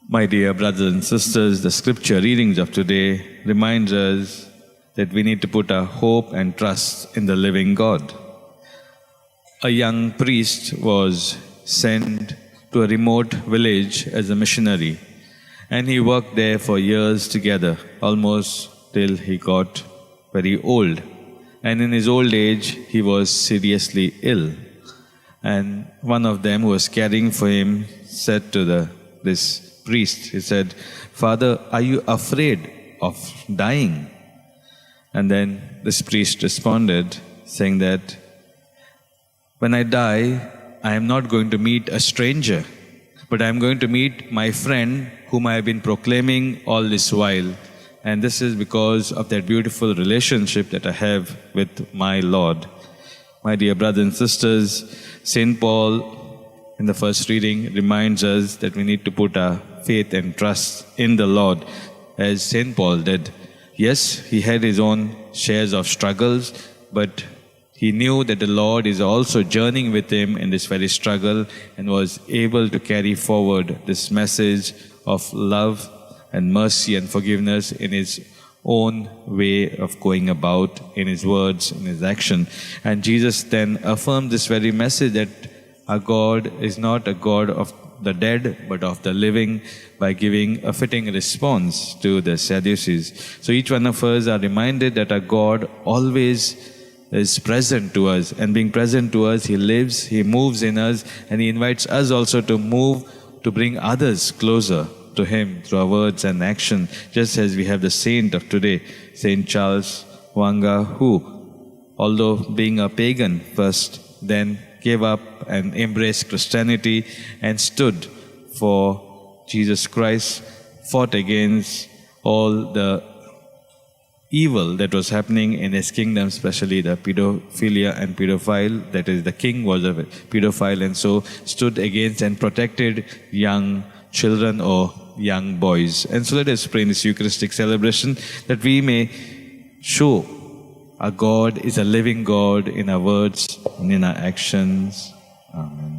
My dear brothers and sisters, the scripture readings of today reminds us that we need to put our hope and trust in the living God. A young priest was sent to a remote village as a missionary, and he worked there for years together, almost till he got very old. And in his old age, he was seriously ill. And one of them who was caring for him said to this priest, he said, "Father, are you afraid of dying?" And then this priest responded, saying that, "When I die, I am not going to meet a stranger, but I am going to meet my friend whom I have been proclaiming all this while. And this is because of that beautiful relationship that I have with my Lord." My dear brothers and sisters, St. Paul in the first reading reminds us that we need to put our faith and trust in the Lord, as St. Paul did. Yes, he had his own shares of struggles, but he knew that the Lord is also journeying with him in this very struggle and was able to carry forward this message of love and mercy and forgiveness in his own way of going about, in his words, in his action. And Jesus then affirmed this very message that our God is not a God of the dead, but of the living, by giving a fitting response to the Sadducees. So each one of us are reminded that our God always is present to us, and being present to us, He lives, He moves in us, and He invites us also to move, to bring others closer to Him through our words and action, just as we have the saint of today, Saint Charles Wanga, who, although being a pagan first, then gave up and embraced Christianity and stood for Jesus Christ, fought against all the evil that was happening in his kingdom, especially the pedophilia and pedophile. That is, the king was a pedophile, and so stood against and protected young children or young boys. And so let us pray in this Eucharistic celebration that we may show our God is a living God in our words and in our actions. Amen.